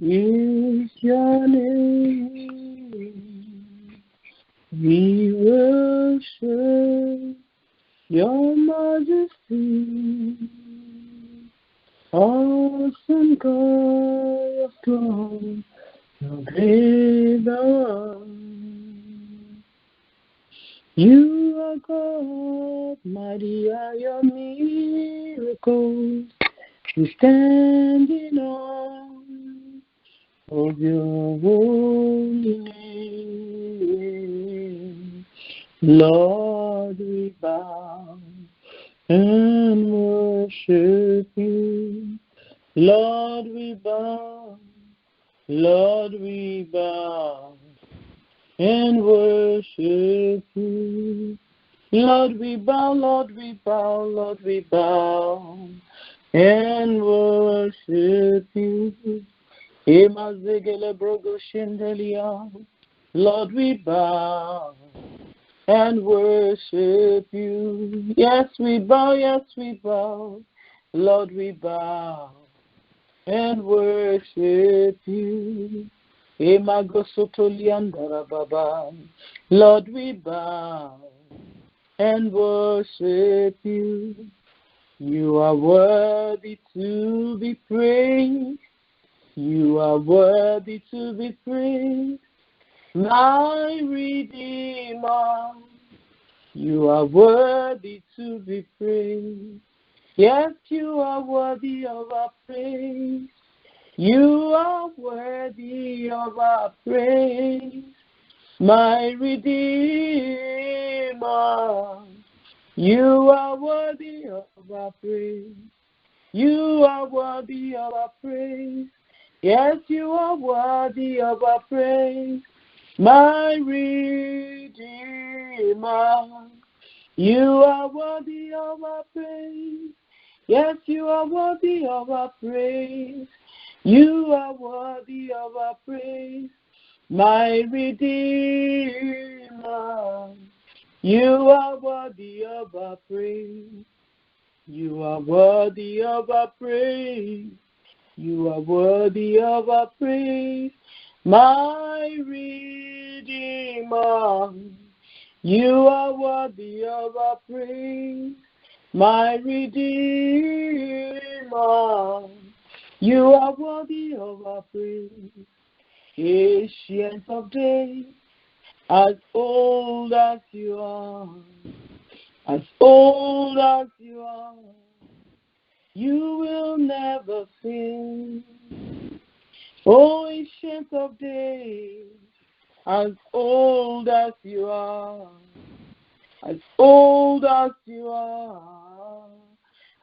is your name. We worship your majesty. Awesome God of glory, how great thou art. You are God, mighty are your miracles. We stand in awe of your holy name. Lord, we bow and worship you. Lord, we bow. Lord, we bow and worship you. Lord, we bow, Lord, we bow, Lord, we bow and worship you. Lord, we bow and worship you. Yes, we bow, yes, we bow. Lord, we bow and worship you. Lord, we bow and worship you. You are worthy to be praised. You are worthy to be praised. My Redeemer, you are worthy to be praised. Yes, you are worthy of our praise. You are worthy of our praise. My Redeemer, you are worthy of our praise. You are worthy of our praise. Yes, you are worthy of our praise. My Redeemer, you are worthy of our praise. Yes, you are worthy of our praise. You are worthy of our praise. My Redeemer, you are worthy of our praise. You are worthy of our praise. You are worthy of our praise. My Redeemer, you are worthy of our praise. My Redeemer, you are worthy of our praise. Ancient of days, as old as you are, as old as you are, you will never fail. O ancient of days, as old as you are, as old as you are,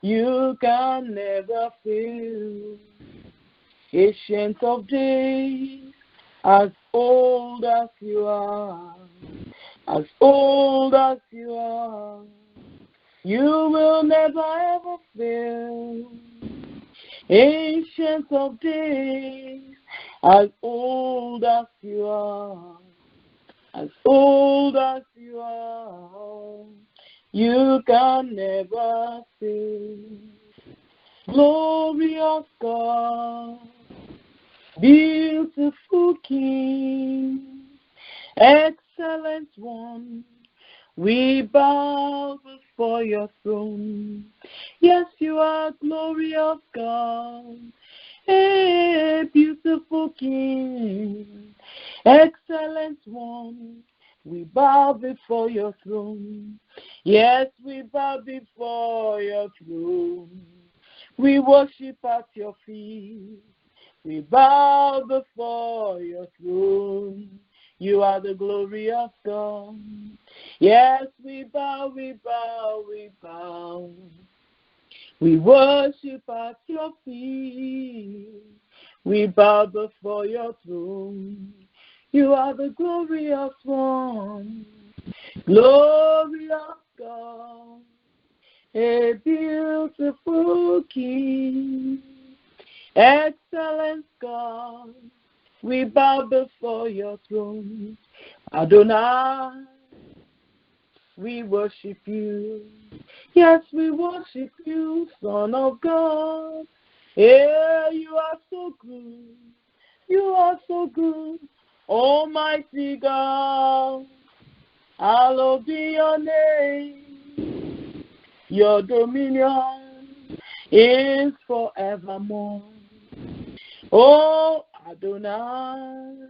you can never fail. Ancient of days, as old as you are, as old as you are, you will never ever fail. Ancient of days, as old as you are, as old as you are, you can never fail. Glorious God, beautiful King, excellent one, we bow before your throne. Yes, you are glorious God, a beautiful King, excellent one, we bow before your throne. Yes, we bow before your throne. We worship at your feet. We bow before your throne. You are the glorious God. Yes, we bow, we bow, we bow. We worship at your feet. We bow before your throne. You are the glorious one. Glorious God, a beautiful King, excellent God, we bow before your throne. Adonai, we worship you. Yes, we worship you, Son of God. Yeah, you are so good. You are so good, Almighty God. Hallowed be your name. Your dominion is forevermore. Oh, Adonai,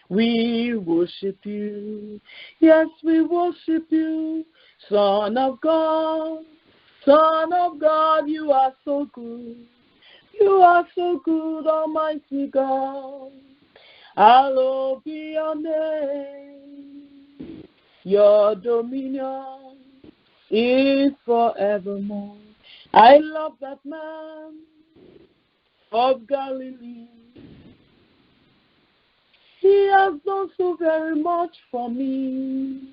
we worship you. Yes, we worship you. Son of God, you are so good. You are so good, Almighty God. Hallowed be your name. Your dominion is forevermore. I love that man of Galilee. He has done so very much for me.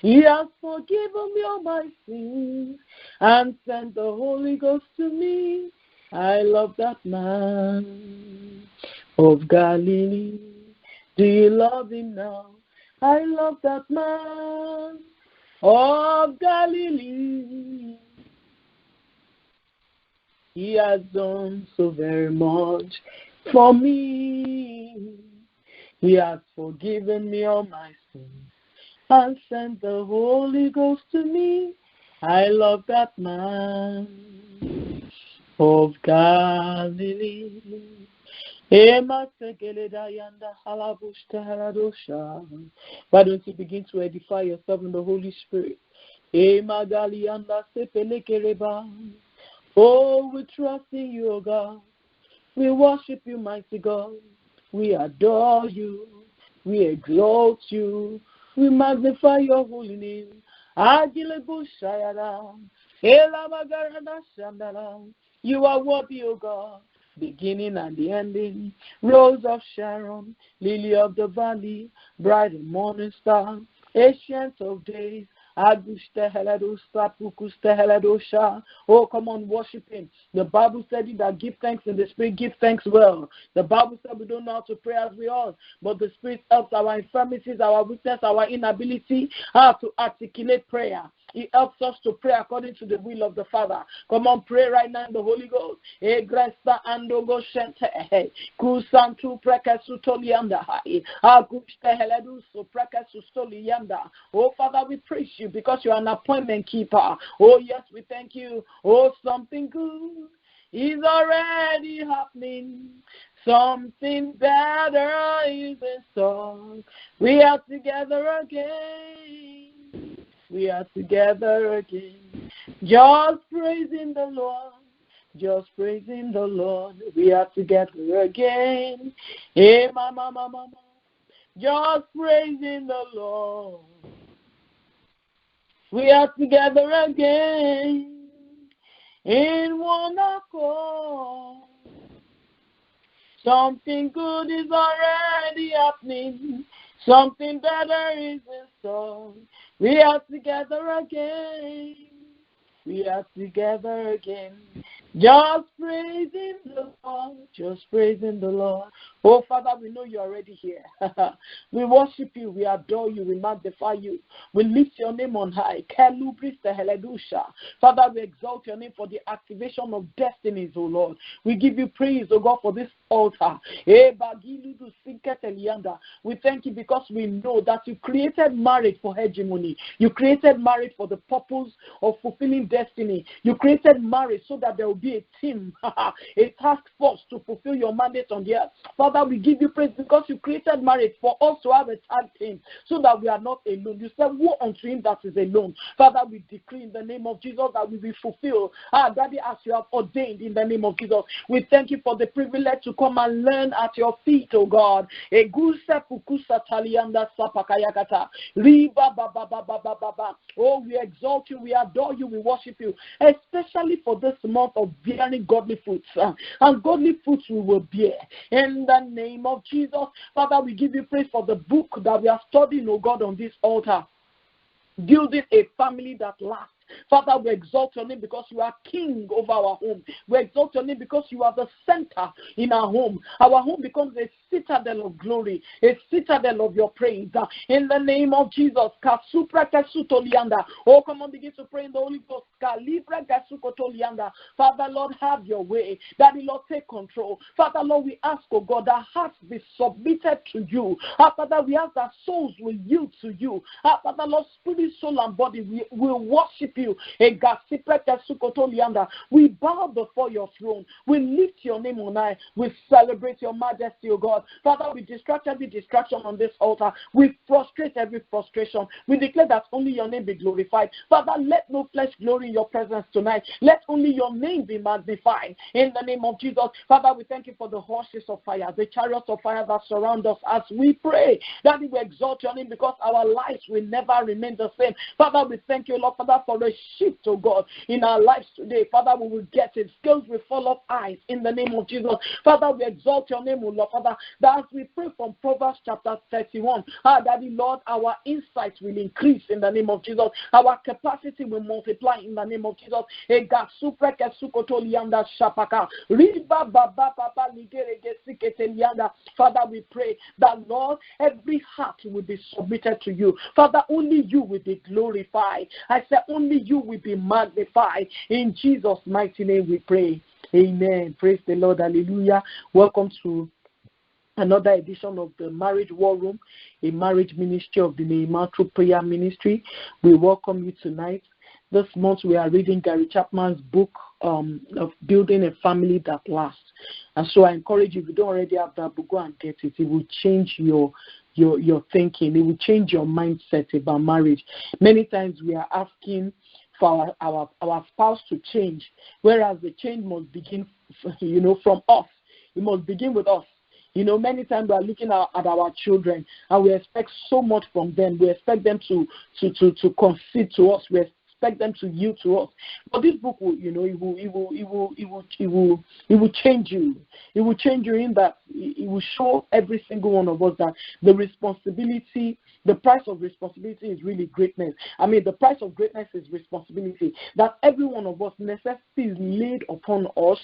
He has forgiven me all my sins and sent the Holy Ghost to me. I love that man of Galilee. Do you love him now? I love that man of Galilee. He has done so very much for me. He has forgiven me all my sins and sent the Holy Ghost to me. I love that man of Galilee. Why don't you begin to edify yourself in the Holy Spirit? Oh, we trust in you, O God. We worship you, mighty God. We adore you. We exalt you. We magnify your holy name. You are worthy, O God, beginning and the ending. Rose of Sharon, lily of the valley, bright and morning star, ancient of days. Oh, come on, worship him. The Bible said that give thanks in the Spirit, give thanks well. The Bible said we don't know how to pray as we ought, but the Spirit helps our infirmities, our weakness, our inability how to articulate prayer. He helps us to pray according to the will of the Father. Come on, pray right now in the Holy Ghost. Oh, Father, we praise you because you are an appointment keeper. Oh, yes, we thank you. Oh, something good is already happening. Something better is in store. We are together again. We are together again. Just praising the Lord. Just praising the Lord. We are together again. Hey, mama, mama, mama. Just praising the Lord. We are together again. In one accord. Something good is already happening. Something better is in store. We are together again. We are together again. Just praising the Lord. Just praising the Lord. Oh, Father, we know you're already here. We worship you. We adore you. We magnify you. We lift your name on high. Father, we exalt your name for the activation of destinies, oh Lord. We give you praise, oh God, for this altar. We thank you because we know that you created marriage for hegemony. You created marriage for the purpose of fulfilling destiny. You created marriage so that there will be a team, a task force to fulfill your mandate on the earth. Father, we give you praise because you created marriage for us to have a tag team so that we are not alone. You said, woe unto him that is alone. Father, we decree in the name of Jesus that we will fulfill, Daddy, as you have ordained in the name of Jesus. We thank you for the privilege to come and learn at your feet, oh God. Oh, we exalt you, we adore you, we worship you, especially for this month of bearing godly fruits. And godly fruits we will bear. In the name of Jesus, Father, we give you praise for the book that we are studying, oh God, on this altar. Building a family that lasts. Father, we exalt your name because you are king over our home. We exalt your name because you are the center in our home. Our home becomes a citadel of glory, a citadel of your praise. In the name of Jesus. Oh, come on, begin to pray in the Holy Ghost. Father, Lord, have your way. Daddy, Lord, take control. Father, Lord, we ask, oh God, that hearts be submitted to you. Father, we ask that souls will yield to you. Father, Lord, spirit, soul, and body, we will worship you. We bow before your throne. We lift your name on high. We celebrate your majesty, O God. Father, we distract every distraction on this altar. We frustrate every frustration. We declare that only your name be glorified. Father, let no flesh glory in your presence tonight. Let only your name be magnified. In the name of Jesus. Father, we thank you for the horses of fire, the chariots of fire that surround us as we pray. That we will exalt your name because our lives will never remain the same. Father, we thank you, Lord, Father, for a shift, oh God, in our lives today. Father, we will get it. Skills will fall off eyes in the name of Jesus. Father, we exalt your name, oh Lord, Father, that as we pray from Proverbs chapter 31, Daddy, Lord, our insights will increase in the name of Jesus. Our capacity will multiply in the name of Jesus. Father, we pray that, Lord, every heart will be submitted to you. Father, only you will be glorified. I said only you will be magnified. In Jesus' mighty name we pray. Amen. Praise the Lord. Hallelujah. Welcome to another edition of the Marriage War Room, a marriage ministry of the Nehemiah True Prayer Ministry. We welcome you tonight. This month we are reading Gary Chapman's book of Building a Family That Lasts. And so I encourage you, if you don't already have that book, go and get it. It will change your thinking. It will change your mindset about marriage. Many times we are asking for our spouse to change, whereas the change must begin, from us. It must begin with us. Many times we are looking at our children and we expect so much from them. We expect them to concede to us. We expect them to yield to us. But this book will, it will change you. It will change you in that it will show every single one of us that the price of responsibility is really greatness. I mean, the price of greatness is responsibility. That every one of us, necessity is laid upon us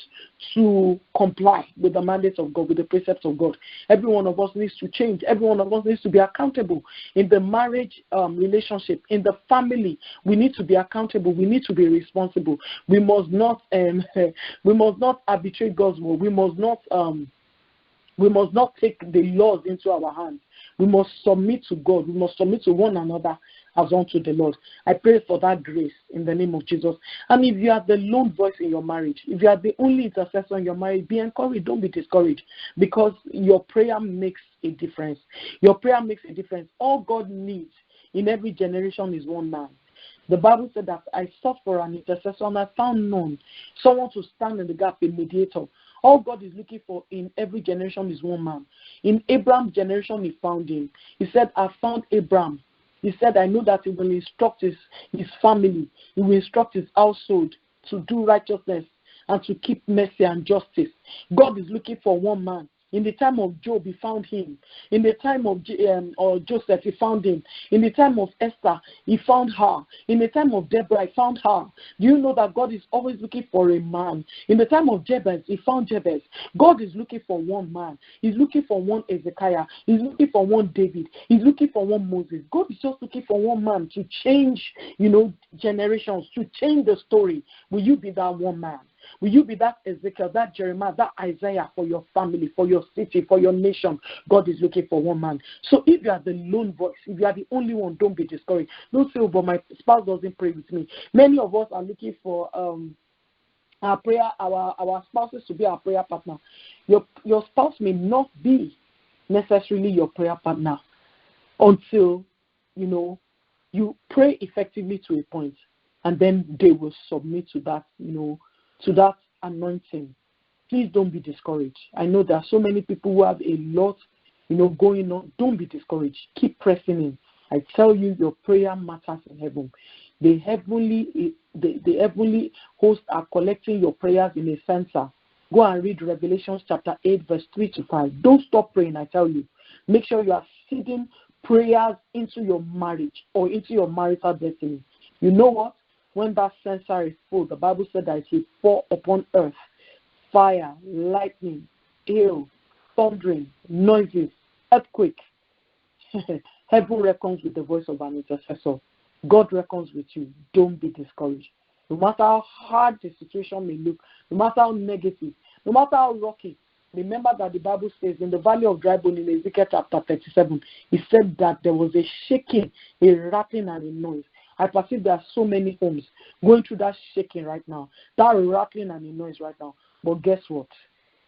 to comply with the mandates of God, with the precepts of God. Every one of us needs to change. Every one of us needs to be accountable. In the marriage relationship, in the family, we need to be accountable. We need to be responsible. We must not arbitrate God's will. We must not take the laws into our hands. We must submit to God. We must submit to one another as unto the Lord. I pray for that grace in the name of Jesus. And if you are the lone voice in your marriage, if you are the only intercessor in your marriage, be encouraged. Don't be discouraged, because your prayer makes a difference. Your prayer makes a difference. All God needs in every generation is one man. The Bible said that I sought for an intercessor and I found none. Someone to stand in the gap, a mediator. All God is looking for in every generation is one man. In Abraham's generation, he found him. He said, I found Abraham. He said, I know that he will instruct his family. He will instruct his household to do righteousness and to keep mercy and justice. God is looking for one man. In the time of Job, he found him. In the time of Joseph, he found him. In the time of Esther, he found her. In the time of Deborah, he found her. Do you know that God is always looking for a man? In the time of Jabez, he found Jabez. God is looking for one man. He's looking for one Ezekiah. He's looking for one David. He's looking for one Moses. God is just looking for one man to change, generations, to change the story. Will you be that one man? Will you be that Ezekiel, that Jeremiah, that Isaiah for your family, for your city, for your nation? God is looking for one man. So if you are the lone voice, if you are the only one, don't be discouraged. Don't say, oh, but my spouse doesn't pray with me. Many of us are looking for our spouses to be our prayer partner. Your spouse may not be necessarily your prayer partner until, you pray effectively to a point, and then they will submit to that, to that anointing. Please don't be discouraged. I know there are so many people who have a lot, going on. Don't be discouraged. Keep pressing in. I tell you, your prayer matters in heaven. The heavenly hosts are collecting your prayers in a censer. Go and read Revelation chapter 8, verse 3 to 5. Don't stop praying, I tell you. Make sure you are feeding prayers into your marriage or into your marital destiny. You know what? when that censer is full, the Bible said that it will fall upon earth, fire, lightning, hail, thundering, noises, earthquake. Heaven reckons with the voice of an intercessor. God reckons with you. Don't be discouraged. No matter how hard the situation may look, no matter how negative, no matter how rocky, remember that the Bible says in the valley of dry bone in Ezekiel chapter 37, it said that there was a shaking, a rattling, and a noise. I perceive there are so many homes going through that shaking right now, that rattling and a noise right now. But guess what?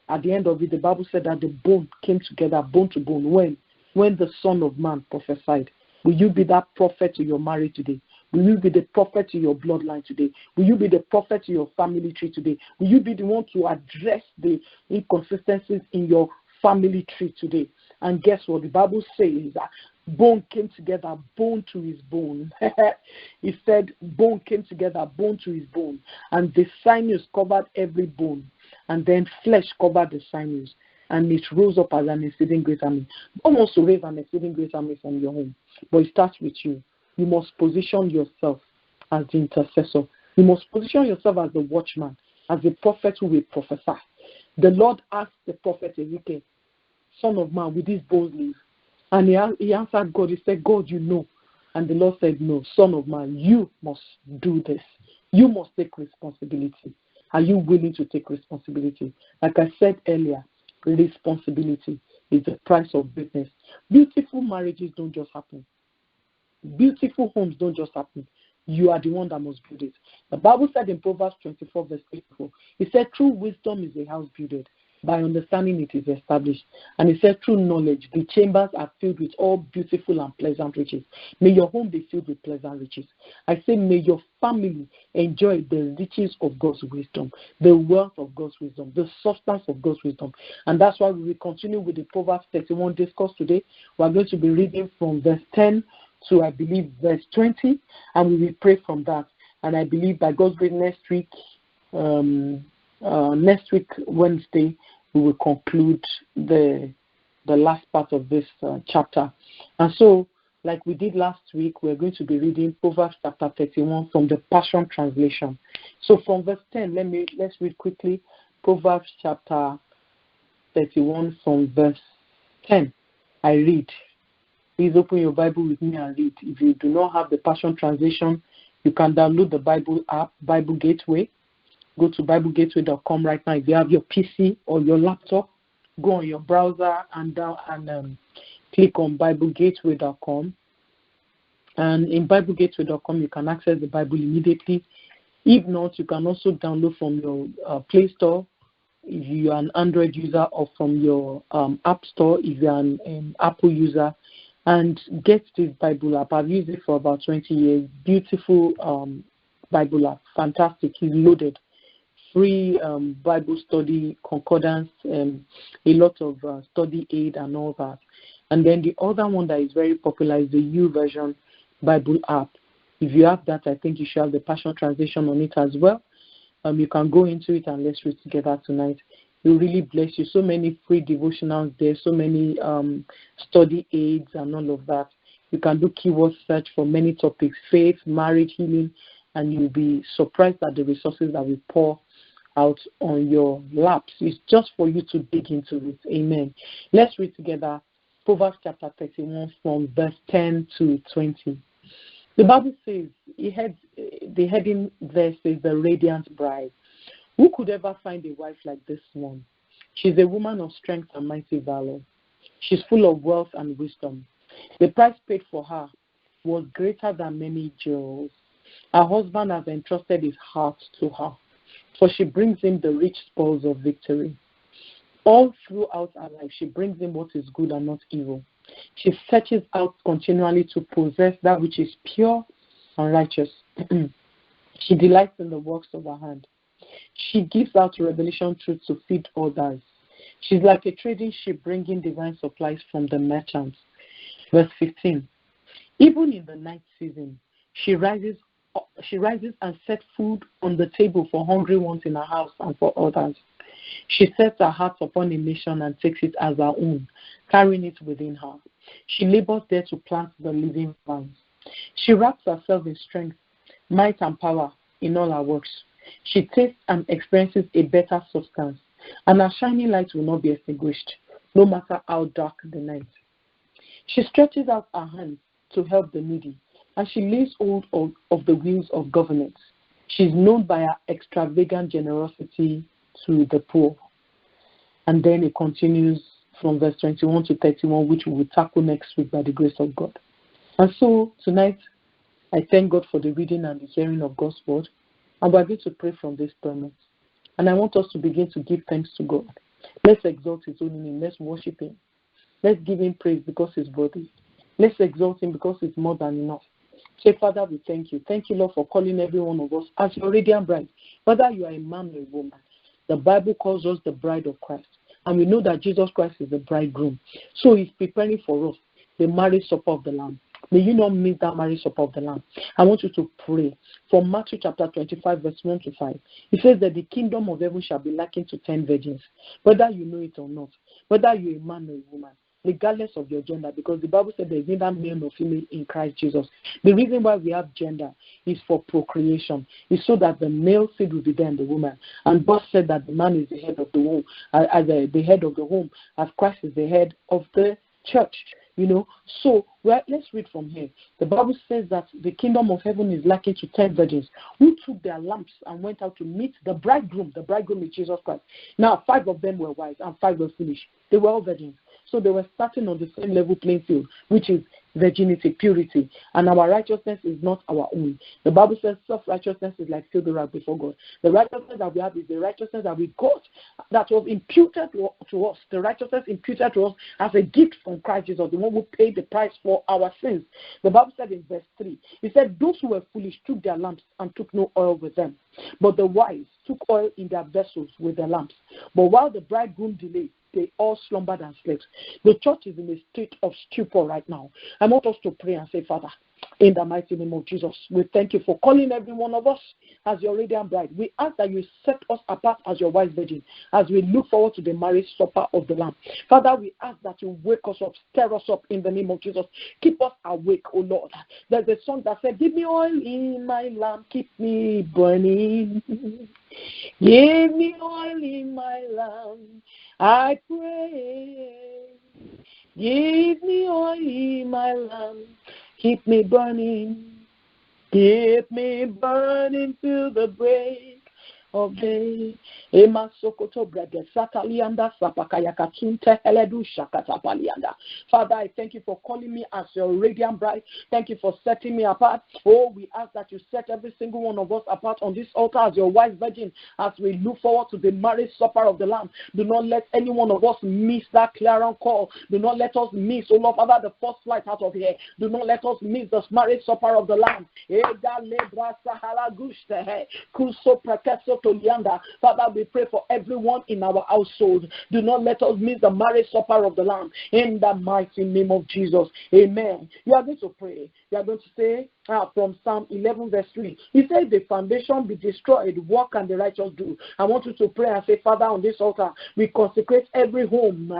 At the end of it, the Bible said that the bone came together, bone to bone. When the Son of Man prophesied. Will you be that prophet to your marriage today? Will you be the prophet to your bloodline today? Will you be the prophet to your family tree today? Will you be the one to address the inconsistencies in your family tree today? And guess what? The Bible says that bone came together, bone to his bone. He said bone came together, bone to his bone. And the sinews covered every bone. And then flesh covered the sinews. And it rose up as an exceeding great army. God wants to raise an exceeding great army from your home. But it starts with you. You must position yourself as the intercessor. You must position yourself as the watchman, as the prophet who will prophesy. The Lord asked the prophet Ezekiel, Son of man, will these bones live? And he answered God. He said, God, you know. And the Lord said, no, Son of man, you must do this. You must take responsibility. Are you willing to take responsibility? Like I said earlier, responsibility is the price of business. Beautiful marriages don't just happen. Beautiful homes don't just happen. You are the one that must build it. The Bible said in Proverbs 24 verse 84, it said true wisdom is a house builded. By understanding it is established. And it said true knowledge, the chambers are filled with all beautiful and pleasant riches. May your home be filled with pleasant riches. I say may your family enjoy the riches of God's wisdom, the wealth of God's wisdom, the substance of God's wisdom. And that's why we will continue with the Proverbs 31 discourse today. We are going to be reading from verse 10 to, I believe, verse 20, and we will pray from that. And I believe by God's grace next week, Wednesday, we will conclude the last part of this chapter. And so, like we did last week, we're going to be reading Proverbs chapter 31 from the Passion Translation. So from verse 10, let's read quickly Proverbs chapter 31 from verse 10. I read. Please open your Bible with me and read. If you do not have the Passion Translation, you can download the Bible app, Bible Gateway. Go to BibleGateway.com right now. If you have your PC or your laptop, go on your browser and click on BibleGateway.com. And in BibleGateway.com, you can access the Bible immediately. If not, you can also download from your Play Store if you are an Android user, or from your App Store if you are an Apple user, and get this Bible app. I've used it for about 20 years. Beautiful Bible app. Fantastic. It's loaded. Free Bible study, concordance, a lot of study aid and all that. And then the other one that is very popular is the YouVersion Bible app. If you have that, I think you should have the Passion Translation on it as well. You can go into it and let's read together tonight. It will really bless you. So many free devotionals there, so many study aids and all of that. You can do keyword search for many topics, faith, marriage, healing, and you'll be surprised at the resources that we pour out on your laps. It's just for you to dig into it. Amen. Let's read together Proverbs chapter 31 from verse 10 to 20. The Bible says, the heading there says, the radiant bride. Who could ever find a wife like this one? She's a woman of strength and mighty valor. She's full of wealth and wisdom. The price paid for her was greater than many jewels. Her husband has entrusted his heart to her, for she brings him the rich spoils of victory. All throughout her life, she brings him what is good and not evil. She searches out continually to possess that which is pure and righteous. She delights in the works of her hand. She gives out revelation truth to feed others. She's like a trading ship bringing divine supplies from the merchants. Verse 15. Even in the night season, she rises and sets food on the table for hungry ones in her house and for others. She sets her heart upon a nation and takes it as her own, carrying it within her. She labors there to plant the living vines. She wraps herself in strength might and power in all her works. She tastes and experiences a better substance, and her shining light will not be extinguished, no matter how dark the night. She stretches out her hands to help the needy, and she lays hold of the wheels of government. She is known by her extravagant generosity to the poor. And then it continues from verse 21 to 31, which we will tackle next week by the grace of God. And so tonight, I thank God for the reading and the hearing of God's word. And we're going to pray from this premise. And I want us to begin to give thanks to God. Let's exalt his holy name. Let's worship him. Let's give him praise because he's worthy. Let's exalt him because it's more than enough. Say, Father, we thank you. Thank you, Lord, for calling every one of us as your radiant bride. Whether you are a man or a woman, the Bible calls us the bride of Christ. And we know that Jesus Christ is the bridegroom. So he's preparing for us the marriage supper of the Lamb. May you not miss that marriage supper of the Lamb. I want you to pray. From Matthew chapter 25, verse 1 to 5. It says that the kingdom of heaven shall be likened to 10 virgins. Whether you know it or not. Whether you're a man or a woman. Regardless of your gender, because the Bible said there is neither male nor female in Christ Jesus. The reason why we have gender is for procreation. It's so that the male seed will be there in the woman. And God said that the man is the head of the womb, as the head of the home, as Christ is the head of the church. So let's read from here. The Bible says that the kingdom of heaven is likened to 10 virgins who took their lamps and went out to meet the bridegroom. The bridegroom is Jesus Christ. Now 5 of them were wise and 5 were foolish. They were all virgins. So they were starting on the same level playing field, which is virginity, purity. And our righteousness is not our own. The Bible says self-righteousness is like filthy rag before God. The righteousness that we have is the righteousness that we got, that was imputed to us. The righteousness imputed to us as a gift from Christ Jesus, the one who paid the price for our sins. The Bible said in verse 3, it said, those who were foolish took their lamps and took no oil with them. But the wise took oil in their vessels with their lamps. But while the bridegroom delayed, they all slumbered and slept. The church is in a state of stupor right now. I want us to pray and say, Father, in the mighty name of Jesus, we thank you for calling every one of us as your radiant bride. We ask that you set us apart as your wise virgin as we look forward to the marriage supper of the Lamb. Father, we ask that you wake us up, stir us up in the name of Jesus. Keep us awake, O Lord. There's a song that said, give me oil in my lamp, keep me burning. Give me oil in my lamp, I pray. Give me oil in my lamp, keep me burning. Keep me burning till the break of day. Ema sokoto brege satalianda sapakaya katunte heledu shakata palianda. Father, I thank you for calling me as your radiant bride. Thank you for setting me apart. Oh, we ask that you set every single one of us apart on this altar as your wise virgin as we look forward to the marriage supper of the Lamb. Do not let any one of us miss that clarion call. Do not let us miss, oh Lord Father, the first flight out of here. Do not let us miss the marriage supper of the Lamb. Father, we pray for everyone in our household. Do not let us miss the marriage supper of the Lamb. In the mighty name of Jesus. Amen. You are going to pray. You are going to say from Psalm 11 verse 3. He said, the foundation be destroyed, what can the righteous do? I want you to pray and say, Father, on this altar, we consecrate every home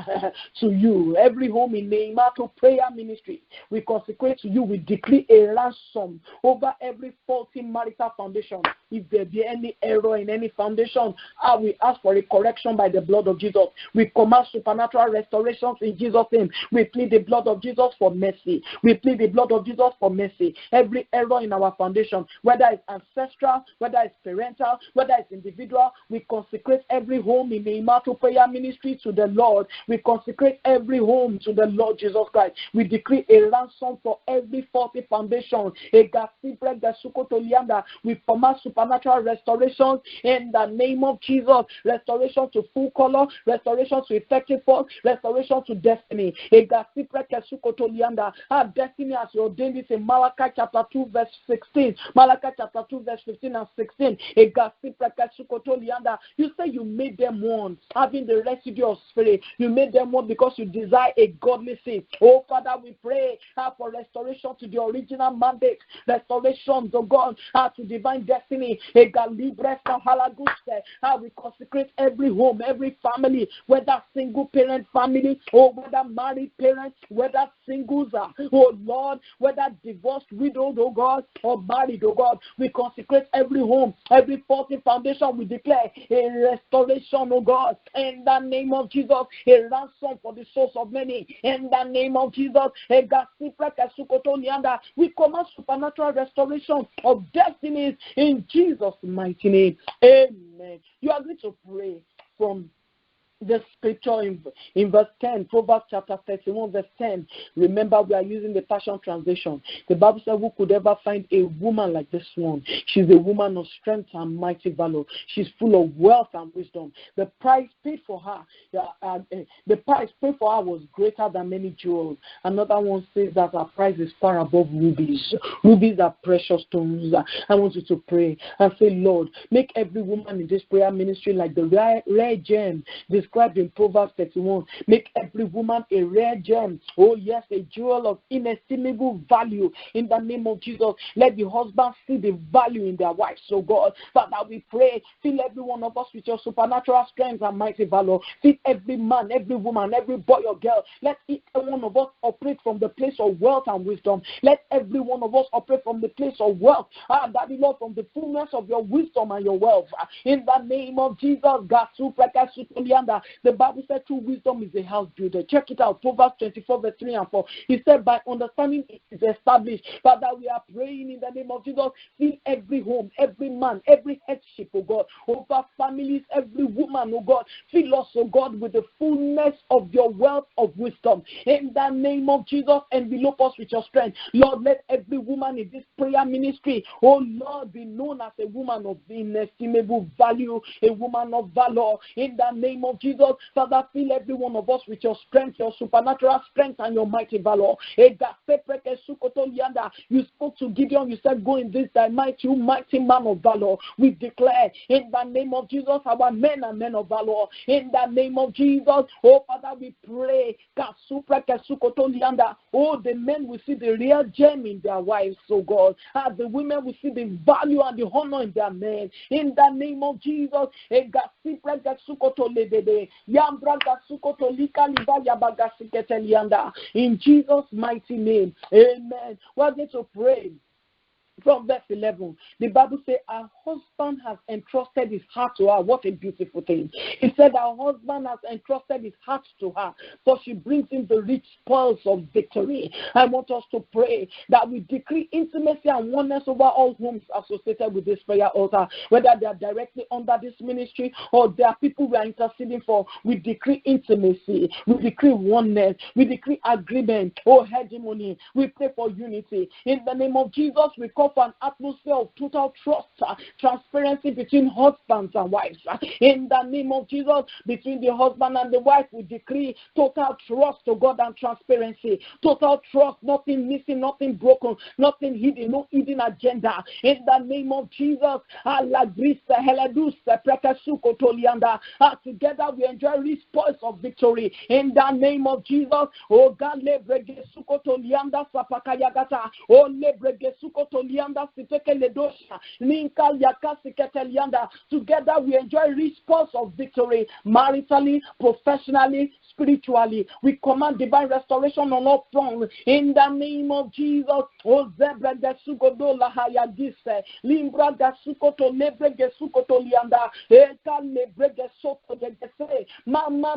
to you. Every home in Nehemiah prayer ministry. We consecrate to you. We decree a ransom over every faulty marital foundation. If there be any error in any foundation, we ask for a correction by the blood of Jesus. We command supernatural restorations in Jesus' name. We plead the blood of Jesus for mercy. We plead the blood of Jesus for mercy. Every error in our foundation, whether it's ancestral, whether it's parental, whether it's individual, we consecrate every home in the Nehemiah prayer ministry to the Lord. We consecrate every home to the Lord Jesus Christ. We decree a ransom for every faulty foundation. We command supernatural restoration in the name of Jesus. Restoration to full color, restoration to effective force, restoration to destiny. Our destiny as you ordained it in Malachi chapter 2 verse 16. Malachi chapter 2 verse 15 and 16. You say you made them one, having the residue of spirit. You made them one because you desire a godly seed. Oh Father, we pray for restoration to the original mandate, restoration to God, to divine destiny. We consecrate every home, every family, whether single parent family or whether married parents, whether singles are, oh Lord, whether divorced, widowed, household, oh God, or married, oh God. We consecrate every home, every faulty foundation. We declare a restoration, oh God, in the name of Jesus, a ransom for the souls of many, in the name of Jesus. We command supernatural restoration of destinies in Jesus' mighty name. Amen. You are going to pray from the scripture in verse 10, Proverbs chapter 31, verse 10. Remember, we are using the Passion Translation. The Bible says, who could ever find a woman like this one? She's a woman of strength and mighty valor. She's full of wealth and wisdom. The price paid for her, was greater than many jewels. Another one says that her price is far above rubies. Rubies are precious stones. I want you to pray and say, Lord, make every woman in this prayer ministry like the rare gem described in Proverbs 31. Make every woman a rare gem. Oh yes, a jewel of inestimable value in the name of Jesus. Let the husband see the value in their wives. So God, Father, we pray, fill every one of us with your supernatural strength and mighty valor. Fill every man, every woman, every boy or girl. Let each one of us operate from the place of wealth and wisdom. Let every one of us operate from the place of wealth. Daddy Lord, from the fullness of your wisdom and your wealth. In the name of Jesus, the Bible said true wisdom is a house builder. Check it out. Proverbs 24, verse 3 and 4. He said, by understanding it is established. Father, we are praying in the name of Jesus. Fill every home, every man, every headship, oh God, over families, every woman, oh God. Fill us, oh God, with the fullness of your wealth of wisdom. In the name of Jesus, envelope us with your strength. Lord, let every woman in this prayer ministry, oh Lord, be known as a woman of inestimable value, a woman of valor. In the name of Jesus, Father, fill every one of us with your strength, your supernatural strength and your mighty valor. You spoke to Gideon, you said, go in this thy mighty man of valor. We declare in the name of Jesus, our men and men of valor. In the name of Jesus, oh Father, we pray. Oh, the men will see the real gem in their wives, so God. The women will see the value and the honor in their men. In the name of Jesus, in Jesus' mighty name, amen. We're going to pray from verse 11. The Bible says, our husband has entrusted his heart to her. What a beautiful thing. He said, our husband has entrusted his heart to her, for she brings him the rich spoils of victory. I want us to pray that we decree intimacy and oneness over all homes associated with this prayer altar, whether they are directly under this ministry or there are people we are interceding for. We decree intimacy, we decree oneness, we decree agreement, hegemony. We pray for unity. In the name of Jesus, we call for an atmosphere of total trust, transparency between husbands and wives. In the name of Jesus, between the husband and the wife, we decree total trust to God and transparency. Total trust, nothing missing, nothing broken, nothing hidden, no hidden agenda. In the name of Jesus, together we enjoy rich spoils of victory. In the name of Jesus, oh God, together we enjoy rich spoils of victory, maritally, professionally, spiritually. We command divine restoration on all fronts in the name of Jesus. Oh, zebra de sugodo la hayagise, limbra de sukoto lebrege sukoto lianda, eka lebrege soto de gese, mama.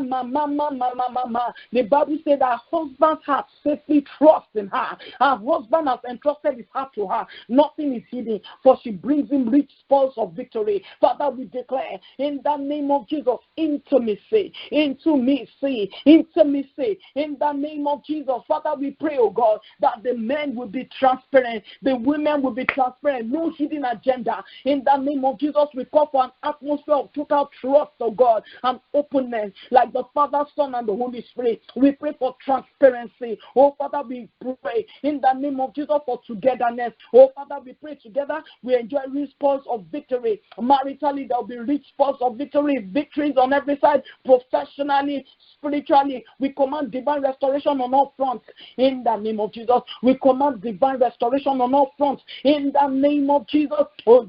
The Bible said that husband's heart safely trusts in her. Her husband has entrusted his heart to her. Nothing is hidden, for she brings him rich spoils of victory. Father, we declare in the name of Jesus, intimacy, in the name of Jesus. Father, we pray, oh God, that the men will be transparent, the women will be transparent, no hidden agenda. In the name of Jesus, we call for an atmosphere of total trust, oh God, and openness, like the Father, Son, and the Holy Spirit. We pray for transparency. Oh Father, we pray in the name of Jesus for togetherness. Oh Father, we pray together, we enjoy rich spoils of victory. Maritally, there will be rich spoils of victory, victories on every side, professionally, spiritually, spiritually. We command divine restoration on all fronts in the name of Jesus. We command divine restoration on all fronts in the name of Jesus. Oh,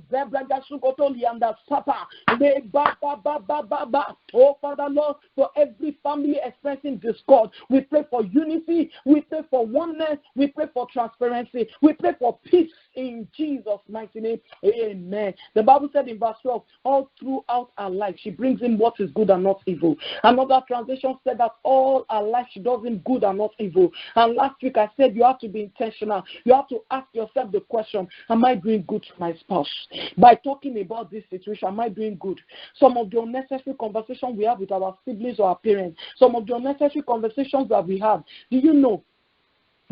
oh Father Lord, for every family expressing discord, we pray for unity, we pray for oneness, we pray for transparency, we pray for peace in Jesus' mighty name. Amen. The Bible said in verse 12, all throughout our life, she brings in what is good and not evil. Another translation said that all our life she does in good and not evil. And last week I said you have to be intentional. You have to ask yourself the question, am I doing good to my spouse? By talking about this situation, am I doing good? Some of the unnecessary conversations we have with our siblings or our parents, some of the unnecessary conversations that we have, do you know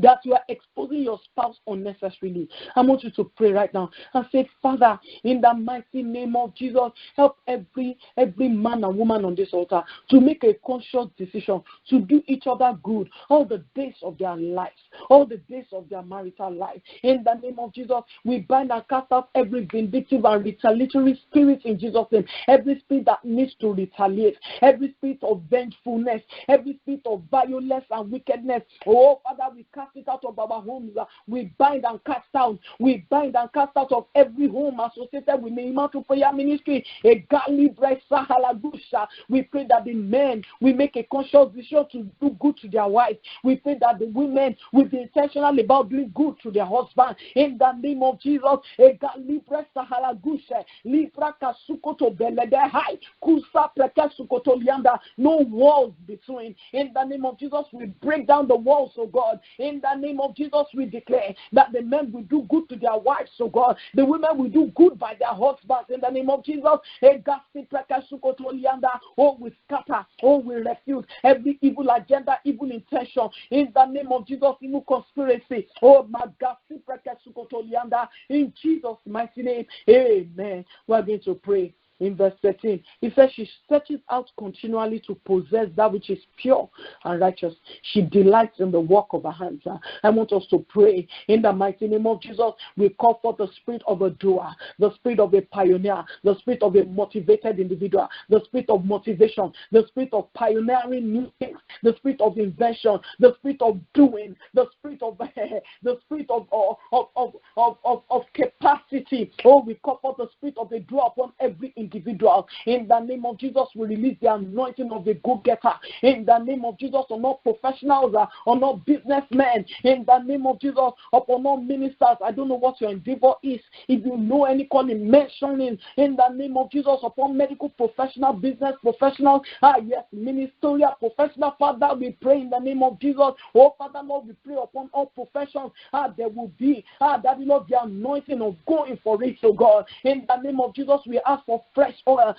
that you are exposing your spouse unnecessarily? I want you to pray right now and say, Father, in the mighty name of Jesus, help every man and woman on this altar to make a conscious decision to do each other good all the days of their lives, all the days of their marital life. In the name of Jesus, we bind and cast out every vindictive and retaliatory spirit in Jesus' name. Every spirit that needs to retaliate, every spirit of vengefulness, every spirit of violence and wickedness. Oh, Father, we cast it out of our homes. We bind and cast out. We bind and cast out of every home associated with the Imantu Prayer Ministry. We pray that the men will make a conscious decision to do good to their wives. We pray that the women will be intentional about doing good to their husband. In the name of Jesus, no walls between. In the name of Jesus, we break down the walls, oh God. In the name of Jesus, we declare that the men will do good to their wives, oh God. The women will do good by their husbands. In the name of Jesus, oh, we scatter, oh, we refuse every evil agenda, evil intention. In the name of Jesus, evil conspiracy. Oh, in Jesus' mighty name, amen. We're going to pray. In verse 13, it says she searches out continually to possess that which is pure and righteous. She delights in the work of her hands. I want us to pray in the mighty name of Jesus. We call for the spirit of a doer, the spirit of a pioneer, the spirit of a motivated individual, the spirit of motivation, the spirit of pioneering new things, the spirit of invention, the spirit of doing, the spirit of capacity. Oh, we call for the spirit of a doer upon every individual. In the name of Jesus, we release the anointing of the go-getter. In the name of Jesus, on all professionals, on all businessmen. In the name of Jesus, upon all ministers. I don't know what your endeavor is. If you know any calling, mentioning in the name of Jesus upon medical professional, business professionals, yes, ministerial professional. Father, we pray in the name of Jesus. Oh, Father, Lord, we pray upon all professions. There will be that will the anointing of going for it, oh God. In the name of Jesus, we ask for fresh oil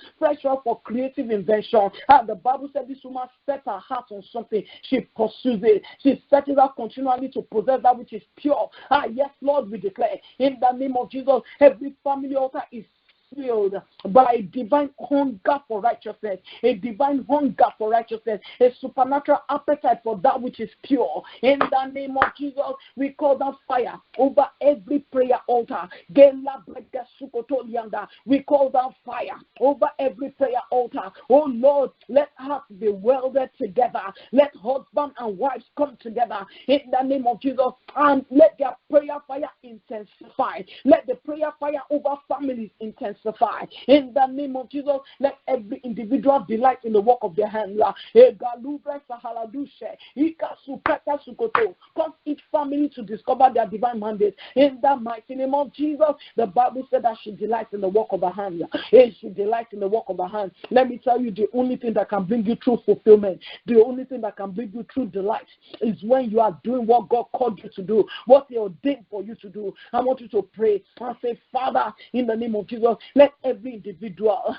for creative invention. The Bible said this woman set her heart on something. She pursues it. She searches out continually to possess that which is pure. Yes, Lord, we declare in the name of Jesus, every family altar is filled by divine hunger for righteousness, a divine hunger for righteousness, a supernatural appetite for that which is pure. In the name of Jesus, we call down fire over every prayer altar. We call down fire over every prayer altar. Oh Lord, let hearts be welded together. Let husband and wives come together in the name of Jesus, and let their prayer fire intensify. Let the prayer fire over families intensify. In the name of Jesus, let every individual delight in the work of their hands. Cause each family to discover their divine mandate. In the mighty name of Jesus, the Bible said that she delights in the work of her hands. She delights in the work of her hands. Let me tell you, the only thing that can bring you true fulfillment, the only thing that can bring you true delight is when you are doing what God called you to do, what He ordained for you to do. I want you to pray and say, Father, in the name of Jesus, let every individual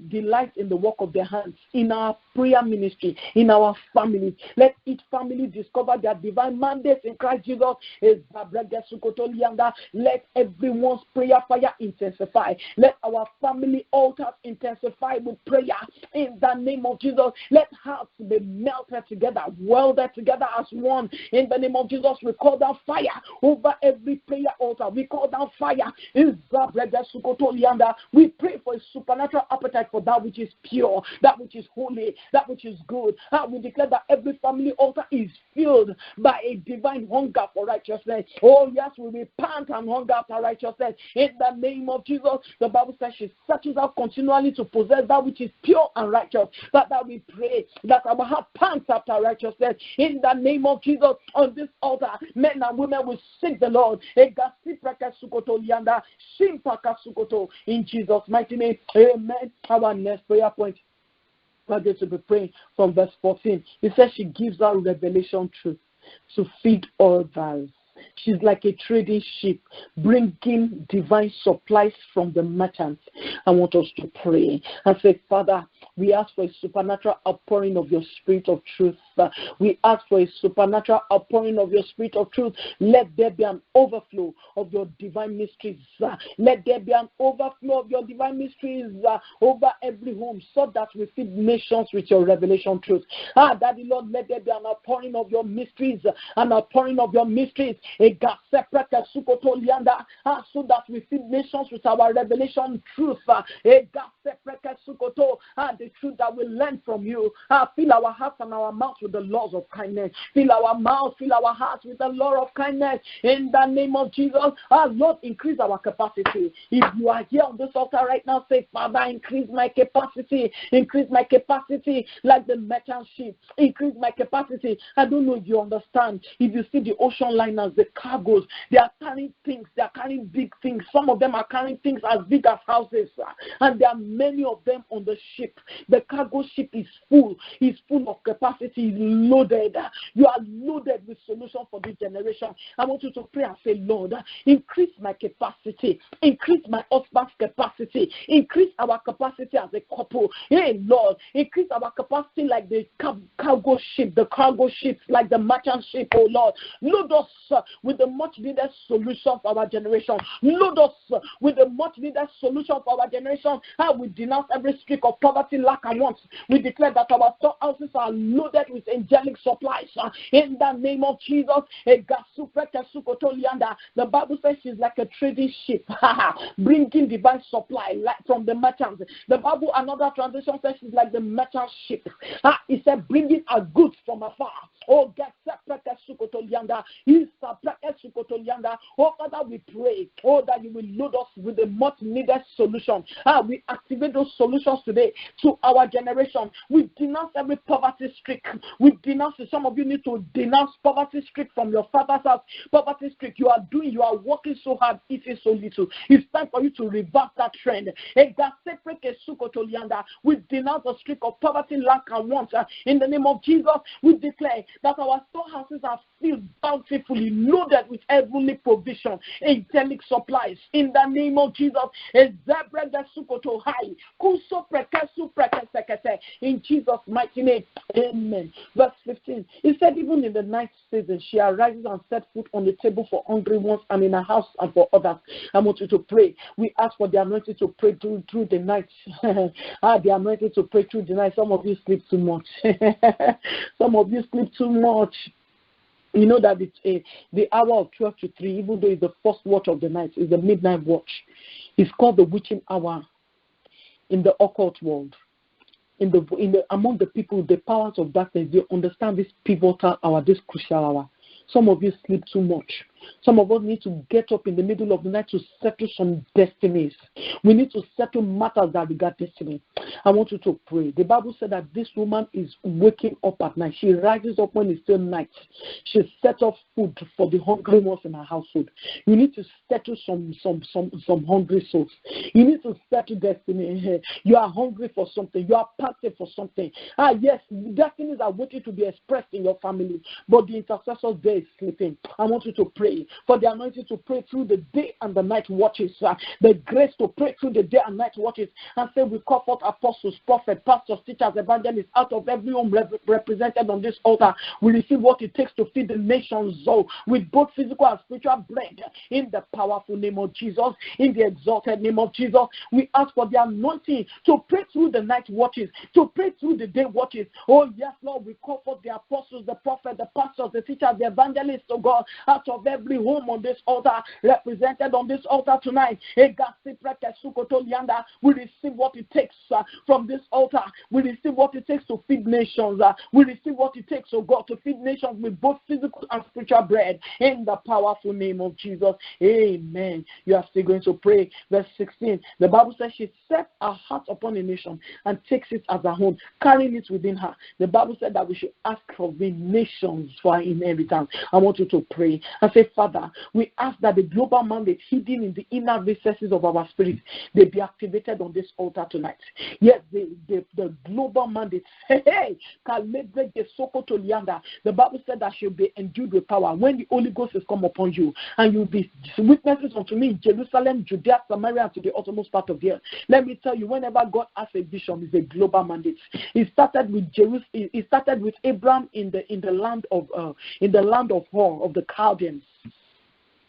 delight in the work of their hands, in our prayer ministry, in our family. Let each family discover their divine mandate in Christ Jesus. Let everyone's prayer fire intensify. Let our family altars intensify with prayer in the name of Jesus. Let hearts be melted together, welded together as one. In the name of Jesus, we call down fire over every prayer altar. We call down fire in We pray for a supernatural appetite for that which is pure, that which is holy, that which is good. We declare that every family altar is filled by a divine hunger for righteousness. Oh yes, we will pant and hunger after righteousness. In the name of Jesus, the Bible says she searches out continually to possess that which is pure and righteous. That we pray that our heart pants after righteousness. In the name of Jesus, on this altar, men and women will seek the Lord. In Jesus' mighty name, amen. Our next prayer point, we're going to be praying from verse 14. It says she gives out revelation truth to feed others. She's like a trading ship, bringing divine supplies from the merchants. I want us to pray and say, Father, we ask for a supernatural outpouring of your spirit of truth. We ask for a supernatural outpouring of your spirit of truth. Let there be an overflow of your divine mysteries. Let there be an overflow of your divine mysteries over every home, so that we feed nations with your revelation truth. Daddy Lord, let there be an outpouring of your mysteries, an outpouring of your mysteries, so that we feed nations with our revelation truth. The truth that we learn from you. Fill our hearts and our mouths with the laws of kindness. Fill our mouths, fill our hearts with the law of kindness. In the name of Jesus, Lord, increase our capacity. If you are here on this altar right now, say, Father, increase my capacity. Increase my capacity like the merchant ship. Increase my capacity. I don't know if you understand. If you see the ocean liners, the cargoes, they are carrying things. They are carrying big things. Some of them are carrying things as big as houses. And there are many of them on the ship. The cargo ship is full. It's full of capacity. It's loaded. You are loaded with solutions for this generation. I want you to pray and say, Lord, increase my capacity. Increase my husband's capacity. Increase our capacity as a couple. Hey, Lord, increase our capacity like the cargo ship, the cargo ships, like the merchant ship, oh Lord. Load us with the much needed solution for our generation. Load us with the much needed solution for our generation. How we denounce every streak of poverty, lack, and want. We declare that our storehouses are loaded with angelic supplies. In the name of Jesus, the Bible says she's like a trading ship, bringing divine supply from the merchants. The Bible, another translation says she's like the merchant ship. It said bringing our goods from afar. Oh, Father, we pray, that you will load us with the much needed solution. We activate those solutions today to our generation. We denounce every poverty streak. We denounce it. Some of you need to denounce poverty streak from your father's house. Poverty streak. You are working so hard, eating so little. It's time for you to reverse that trend. We denounce the streak of poverty, lack, and want. In the name of Jesus, we declare that our storehouses are filled bountifully, loaded with heavenly provision, angelic supplies. In the name of Jesus, in Jesus' mighty name, amen. Verse 15, it said, even in the night season, she arises and set food on the table for hungry ones and in her house and for others. I want you to pray. We ask for the anointing to pray through the night. The anointing to pray through the night. Some of you sleep too much. Some of you sleep too much. You know that the hour of 12 to 3, even though it's the first watch of the night, is the midnight watch. It's called the witching hour in the occult world. Among the people, the powers of darkness, they understand this pivotal hour, this crucial hour. Some of you sleep too much. Some of us need to get up in the middle of the night to settle some destinies. We need to settle matters that regard destiny. I want you to pray. The Bible said that this woman is waking up at night. She rises up when it's still night. She sets up food for the hungry ones in her household. You need to settle some hungry souls. You need to settle destiny. You are hungry for something. You are passionate for something. Yes, destinies are waiting to be expressed in your family, but the intercessor there is sleeping. I want you to pray for the anointing to pray through the day and the night watches, the grace to pray through the day and night watches, and say we call forth apostles, prophets, pastors, teachers, evangelists out of every home represented on this altar. We receive what it takes to feed the nations with both physical and spiritual bread in the powerful name of Jesus, in the exalted name of Jesus. We ask for the anointing to pray through the night watches, to pray through the day watches. Oh yes, Lord, we call forth the apostles, the prophets, the pastors, the teachers, the evangelists, oh God, out of every every home on this altar, represented on this altar tonight. We receive what it takes from this altar. We receive what it takes to feed nations. We receive what it takes, oh God, to feed nations with both physical and spiritual bread. In the powerful name of Jesus. Amen. You are still going to pray. Verse 16. The Bible says she set her heart upon a nation and takes it as her own, carrying it within her. The Bible said that we should ask of the nations for our inheritance. I want you to pray and say, Father, we ask that the global mandate hidden in the inner recesses of our spirit, they be activated on this altar tonight. Yes, the global mandate. The Bible said that she'll be endued with power when the Holy Ghost has come upon you, and you'll be witnesses unto me in Jerusalem, Judea, Samaria, and to the uttermost part of the earth. Let me tell you, whenever God has a vision, it's a global mandate. It started with Jerusalem. It started with Abraham in the land of Hor, of the Chaldeans.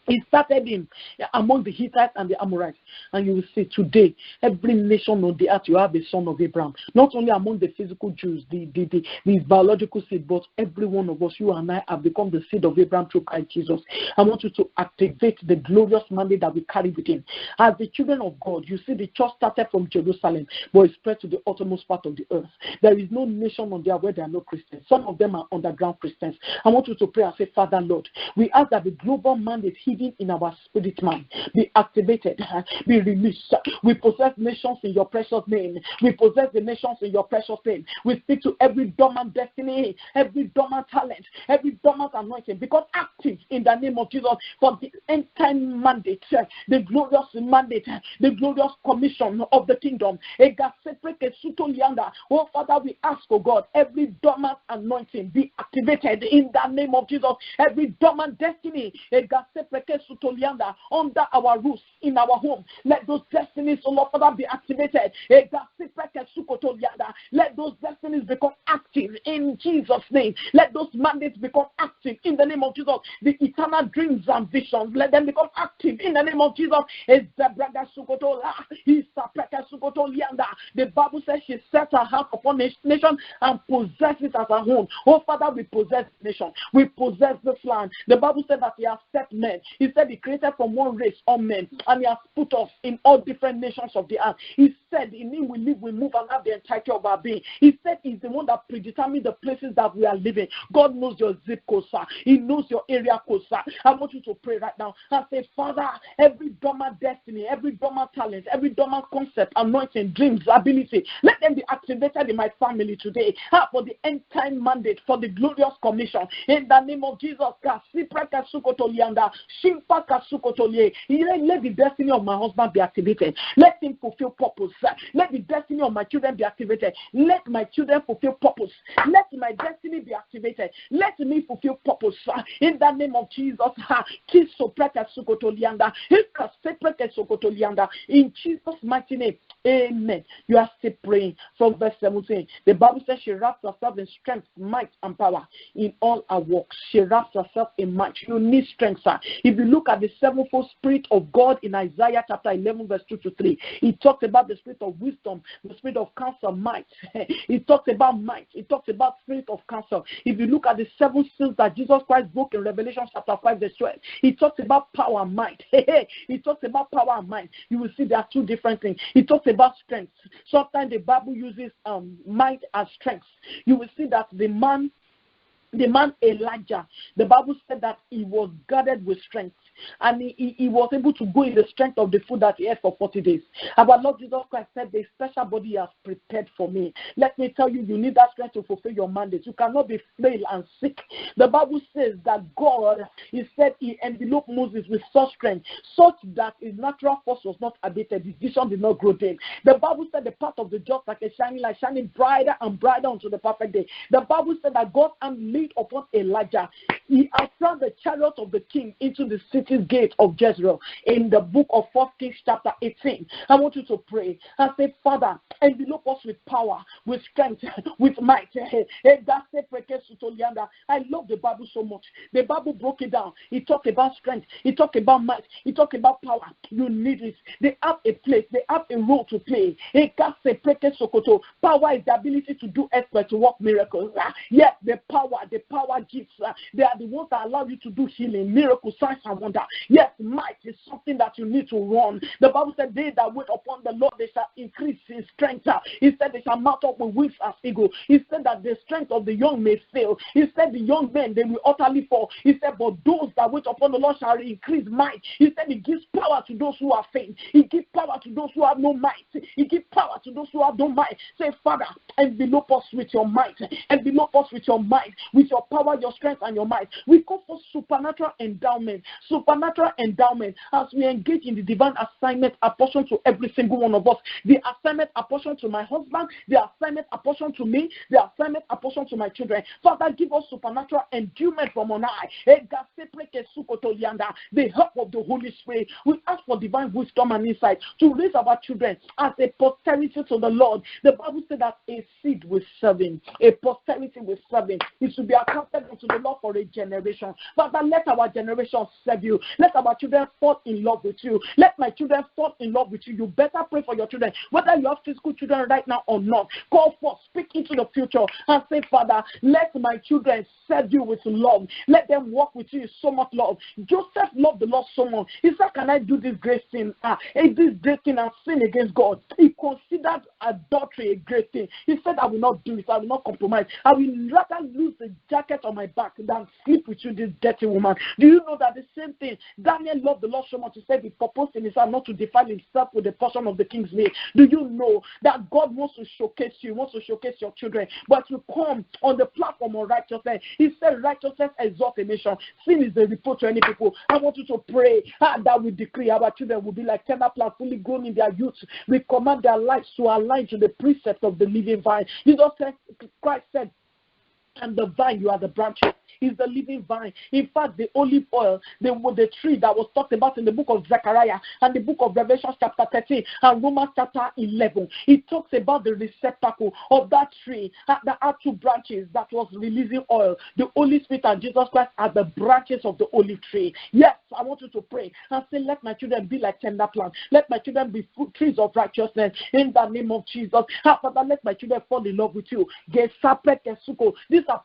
It started among the Hittites and the Amorites. And you will see today, every nation on the earth, you have a son of Abraham. Not only among the physical Jews, the biological seed, but every one of us, you and I, have become the seed of Abraham through Christ Jesus. I want you to activate the glorious mandate that we carry within. As the children of God, you see the church started from Jerusalem, but it spread to the uttermost part of the earth. There is no nation on there where there are no Christians. Some of them are underground Christians. I want you to pray and say, Father, Lord, we ask that the global mandate in our spirit man be activated, be released. We possess nations in your precious name. We possess the nations in your precious name. We speak to every dormant destiny, every dormant talent, every dormant anointing, become active in the name of Jesus for the end time mandate, the glorious mandate, the glorious commission of the kingdom. Oh Father, we ask, oh God, every dormant anointing be activated in the name of Jesus. Every dormant destiny under our roofs, in our home, let those destinies, oh Lord Father, be activated. Let those destinies become active in Jesus' name. Let those mandates become active in the name of Jesus. The eternal dreams and visions, let them become active in the name of Jesus. The Bible says she set her heart upon a nation and possess it as her own. Oh Father, we possess the nation. We possess this land. The Bible said that He has set men. He said He created from one race all men, and He has put us in all different nations of the earth. He said in Him we live, we move, and have the entirety of our being. He said He's the one that predetermined the places that we are living. God knows your zip code, sir. He knows your area code, sir. I want you to pray right now and say, Father, every dormant destiny, every dormant talent, every dormant concept, anointing, dreams, ability, let them be activated in my family today for the end time mandate, for the glorious commission. In the name of Jesus, let the destiny of my husband be activated. Let him fulfill purpose. Let the destiny of my children be activated. Let my children fulfill purpose. Let my destiny be activated. Let me fulfill purpose. In the name of Jesus. In Jesus' mighty name. Amen. You are still praying. From verse 17. The Bible says she wraps herself in strength, might, and power in all her works. She wraps herself in might. You need strength, sir. If you look at the sevenfold spirit of God in Isaiah chapter 11, verse 2-3, he talks about the spirit of wisdom, the spirit of counsel, might. He talks about might. He talks about spirit of counsel. If you look at the seven seals that Jesus Christ broke in Revelation chapter 5, verse 12, he talks about power and might. He talks about power and might. You will see there are two different things. He talks about strength. Sometimes the Bible uses might as strength. You will see that the man Elijah, the Bible said that he was guarded with strength. And he was able to go in the strength of the food that he ate for 40 days. Our Lord Jesus Christ said, the special body He has prepared for me. Let me tell you, you need that strength to fulfill your mandate. You cannot be frail and sick. The Bible says that God, He said He enveloped Moses with such strength, such that his natural force was not abated, his vision did not grow dim. The Bible said the path of the just like a shining light, shining brighter and brighter unto the perfect day. The Bible said that God's hand laid upon Elijah. He outside the chariot of the king into the city's gate of Jezreel. In the book of 1 Kings chapter 18, I want you to pray and say, Father, envelope us with power, with strength, with might. I love the Bible so much. The Bible broke it down. It talked about strength. It talked about might. It talked about power. You need it. They have a place. They have a role to play. Power is the ability to do exploits, to work miracles. Yes, the power a power gift. They are the ones that allow you to do healing, miracles, signs, and wonder. Yes, might is something that you need to run. The Bible said, they that wait upon the Lord, they shall increase in strength. He said they shall mount up with wings as eagle. He said that the strength of the young may fail. He said the young men, they will utterly fall. He said, but those that wait upon the Lord shall increase might. He said he gives power to those who are faint. He gives power to those who have no might. He gives power to those who have no might. Say, Father, envelope us with your might. Envelope us with your might, with your power, your strength, and your might. We call for supernatural endowment. Supernatural endowment as we engage in the divine assignment apportioned to every single one of us. The assignment apportioned to my husband, the assignment apportioned to me, the assignment apportioned to my children. Father, give us supernatural endowment from on high. The help of the Holy Spirit. We ask for divine wisdom and insight to raise our children as a posterity to the Lord. The Bible said that a seed will serve him, a posterity will serve him. It should be accounted unto the Lord for a generation. Father, let our generation serve you. Let our children fall in love with you. Let my children fall in love with you. You better pray for your children, whether you have physical children right now or not. Call forth, speak into the future, and say, Father, let my children serve you with love. Let them walk with you with so much love. Joseph loved the Lord so much. He said, can I do this great sin? This great thing and sin against God. He considered adultery a great thing. He said, I will not do it. I will not compromise. I will rather lose the jacket on my back than sleep with you, this dirty woman. Do you know that the same thing? Daniel loved the Lord so much. He said he purposed in his heart not to defile himself with the portion of the king's meat. Do you know that God wants to showcase you, wants to showcase your children, but you come on the platform of righteousness? He said righteousness exalts a nation. Sin is a reproach to any people. I want you to pray that we decree our children will be like tender plants fully grown in their youth. We command their lives to align to the precept of the living vine. Jesus said, Christ said, and the vine, you are the branches. Is the living vine. In fact, the olive oil, the tree that was talked about in the book of Zechariah and the book of Revelation chapter 13 and Romans chapter 11, it talks about the receptacle of that tree that had two branches that was releasing oil. The Holy Spirit and Jesus Christ are the branches of the olive tree. Yes, I want you to pray and say, let my children be like tender plants. Let my children be trees of righteousness in the name of Jesus. Father, let my children fall in love with you. These are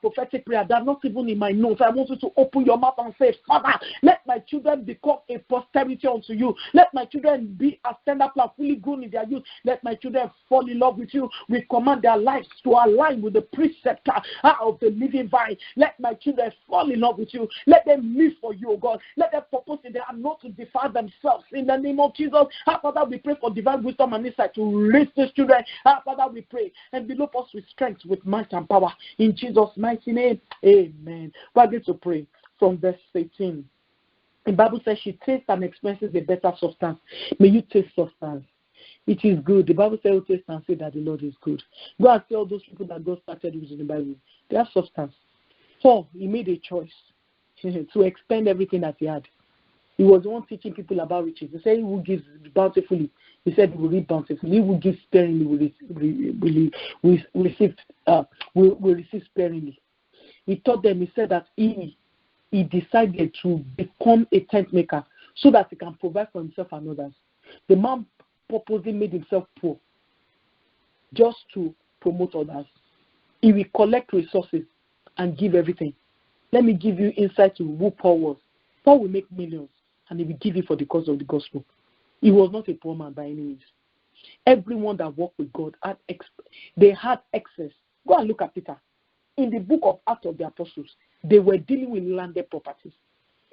prophetic prayers. They're not even in my notes. I want you to open your mouth and say, Father, let my children become a posterity unto you. Let my children be a tender plant fully grown in their youth. Let my children fall in love with you. We command their lives to align with the precept of the living vine. Let my children fall in love with you. Let them live for you, God. Let them purpose in their heart not to defile themselves. In the name of Jesus, Father, we pray for divine wisdom and insight to raise these children. Father, we pray and envelope us with strength, with might and power. In Jesus' mighty name, amen. We're going to pray from verse 18. The Bible says she tastes and experiences a better substance. May you taste substance. It is good. The Bible says, taste and say that the Lord is good. Go and see all those people that God started with in the Bible. They have substance. Paul, he made a choice to expend everything that he had. He was the one teaching people about riches. He said, he who gives bountifully, he said, he will reap bountifully. He who gives sparingly will receive sparingly. He taught them, he said that he decided to become a tent maker so that he can provide for himself and others. The man purposely made himself poor just to promote others. He will collect resources and give everything. Let me give you insight to who Paul was. Paul will make millions and he will give it for the cause of the gospel. He was not a poor man by any means. Everyone that walked with God they had excess. Go and look at Peter. In the book of Acts of the Apostles, they were dealing with landed properties.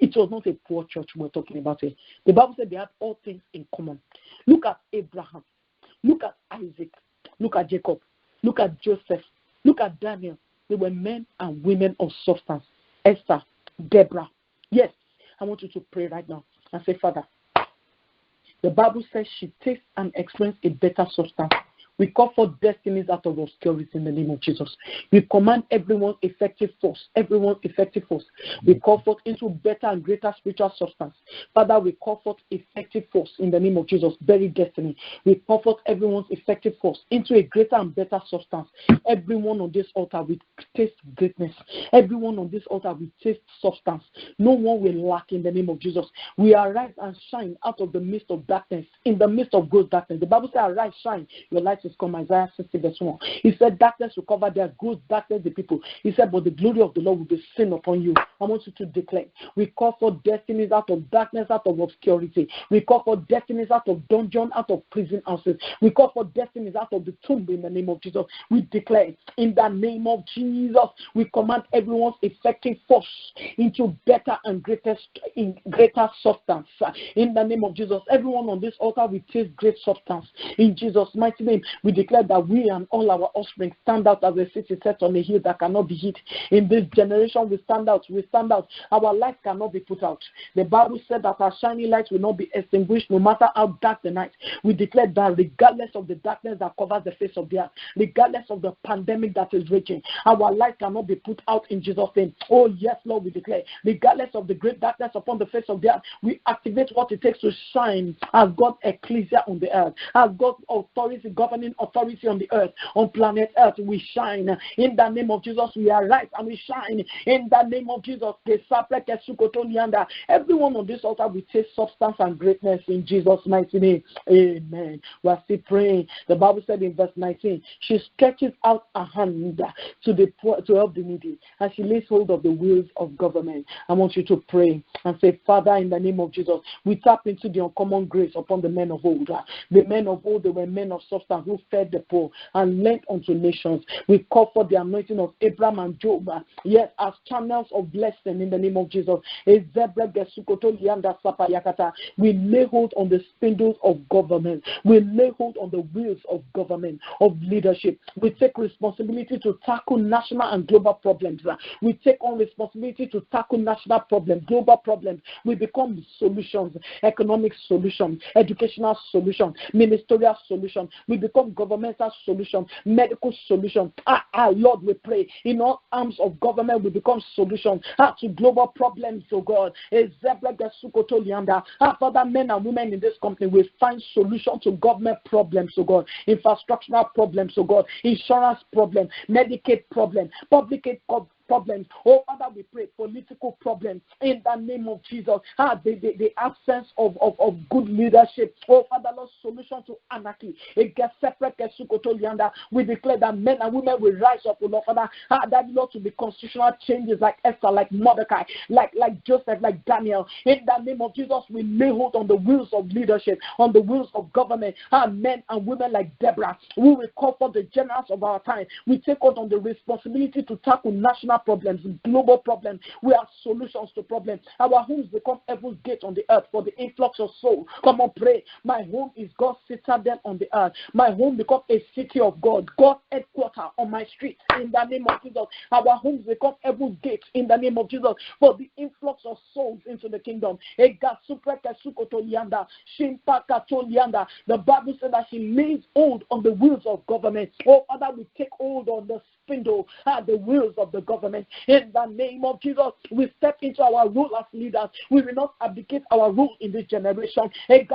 It was not a poor church we're talking about here. The Bible said they had all things in common. Look at Abraham. Look at Isaac. Look at Jacob. Look at Joseph. Look at Daniel. They were men and women of substance. Esther, Deborah. Yes, I want you to pray right now and say, Father, the Bible says she tastes and experiences a better substance. We call for destinies out of obscurity in the name of Jesus. We command everyone's effective force. We call forth into better and greater spiritual substance. Father, we call forth effective force in the name of Jesus. Buried destiny. We call forth everyone's effective force into a greater and better substance. Everyone on this altar will taste greatness. Everyone on this altar will taste substance. No one will lack in the name of Jesus. We arise and shine out of the midst of darkness, in the midst of gross darkness. The Bible says, arise, shine, your light is has come, Isaiah 60 verse 1. He said, darkness will cover their good, darkness the people. He said, but the glory of the Lord will be seen upon you. I want you to declare, we call for destinies out of darkness, out of obscurity. We call for destinies out of dungeon, out of prison houses. We call for destinies out of the tomb in the name of Jesus. We declare, in the name of Jesus, we command everyone's effective force into better and greater substance. In the name of Jesus, everyone on this altar will taste great substance. In Jesus' mighty name, we declare that we and all our offspring stand out as a city set on a hill that cannot be hid. In this generation, we stand out. We stand out. Our light cannot be put out. The Bible said that our shining light will not be extinguished no matter how dark the night. We declare that regardless of the darkness that covers the face of the earth, regardless of the pandemic that is raging, our light cannot be put out in Jesus' name. Oh yes, Lord, we declare, regardless of the great darkness upon the face of the earth, we activate what it takes to shine as God's ecclesia on the earth, as God's authority, governing authority on the earth, on planet earth. We shine in the name of Jesus. We arise and we shine in the name of Jesus. Everyone on this altar will taste substance and greatness in Jesus' mighty name. Amen. We are still praying. The Bible said in verse 19, she stretches out her hand to the poor, to help the needy, and she lays hold of the wheels of government. I want you to pray and say, Father, in the name of Jesus, we tap into the uncommon grace upon the men of old. The men of old, they were men of substance who fed the poor and lent unto nations. We call for the anointing of Abraham and Job, yes, as channels of blessing in the name of Jesus. We lay hold on the spindles of government. We lay hold on the wheels of government, of leadership. We take responsibility to tackle national and global problems. We take on responsibility to tackle national problems, global problems. We become solutions, economic solutions, educational solutions, ministerial solutions. We become governmental solutions, medical solutions. Lord, we pray in all arms of government we become solutions to global problems, oh God. Father, men and women in this company will find solutions to government problems, oh God, infrastructural problems, oh God, insurance problems, Medicaid problems, public aid problems. Oh, Father, we pray political problems in the name of Jesus. The absence of good leadership. Oh, Father, Lord, solution to anarchy. It gets separate. We declare that men and women will rise up, oh Lord, Father. That Lord, to be constitutional changes like Esther, like Mordecai, like Joseph, like Daniel. In the name of Jesus, we lay hold on the wheels of leadership, on the wheels of government. Men and women like Deborah, we will call for the generals of our time. We take out on the responsibility to tackle national problems, global problems. We have solutions to problems. Our homes become heaven's gate on the earth for the influx of souls. Come on, pray. My home is God's citadel on the earth. My home becomes a city of God, God's headquarters on my street. In the name of Jesus, our homes become heaven's gates. In the name of Jesus, for the influx of souls into the kingdom. The Bible said that she lays hold on the wheels of government. Oh, Father, we take hold on the spindle, the wheels of the government. In the name of Jesus, we step into our role as leaders. We will not abdicate our role in this generation. In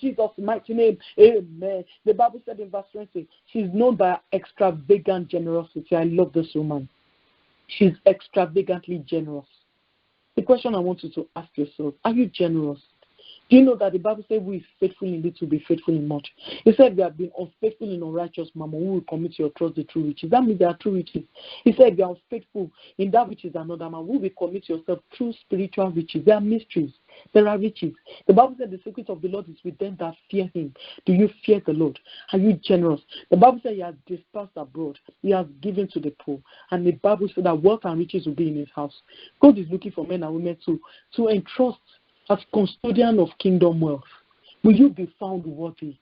Jesus' mighty name, amen. The Bible said in verse 20, she's known by her extravagant generosity. I love this woman. She's extravagantly generous. The question I want you to ask yourself, are you generous? Do you know that the Bible says, who is faithful in little, be faithful in much? It said, we have been unfaithful in unrighteous mammon, who will commit your trust the true riches. That means there are true riches. He said, if you are unfaithful in that which is another man, who will commit yourself true spiritual riches? There are mysteries. There are riches. The Bible said the secret of the Lord is with them that fear him. Do you fear the Lord? Are you generous? The Bible said he has dispersed abroad. He has given to the poor. And the Bible said that wealth and riches will be in his house. God is looking for men and women to entrust as custodian of kingdom wealth. Will you be found worthy?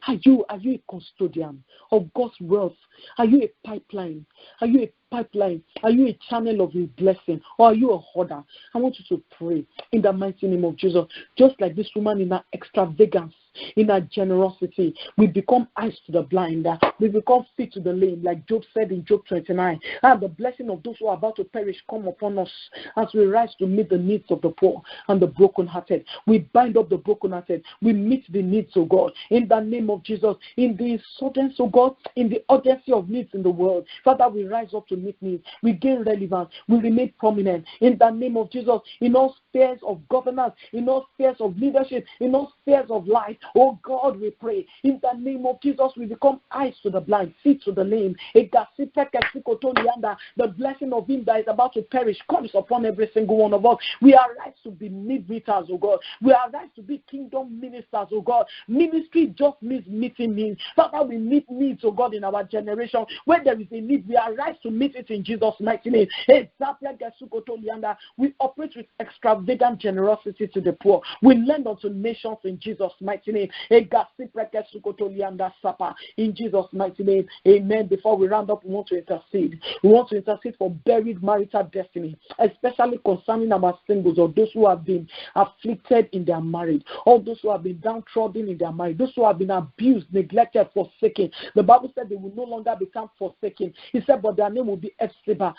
Are you a custodian of God's wealth? Are you a pipeline? Are you a pipeline? Are you a channel of his blessing? Or are you a hoarder? I want you to pray in the mighty name of Jesus. Just like this woman in her extravagance, In our generosity, we become eyes to the blind. We become feet to the lame, like Job said in Job 29. And the blessing of those who are about to perish come upon us as we rise to meet the needs of the poor and the brokenhearted. We bind up the brokenhearted. We meet the needs of God. In the name of Jesus, in the insurgence of God, in the urgency of needs in the world, Father, we rise up to meet needs. We gain relevance. We remain prominent. In the name of Jesus, in all spheres of governance, in all spheres of leadership, in all spheres of life, oh God, we pray. In the name of Jesus, we become eyes to the blind, feet to the lame. The blessing of him that is about to perish comes upon every single one of us. We are right to be need meters, oh God. We are right to be kingdom ministers, oh God. Ministry just means meeting needs. Father, we meet needs, oh God, in our generation. When there is a need, we are right to meet it in Jesus' mighty name. We operate with extravagant generosity to the poor. We lend unto nations in Jesus' mighty name. In Jesus' mighty name. Amen. Before we round up, we want to intercede. We want to intercede for buried marital destiny, especially concerning our singles or those who have been afflicted in their marriage, or those who have been downtrodden in their marriage, those who have been abused, neglected, forsaken. The Bible said they will no longer become forsaken. He said, but their name will be Epsiba.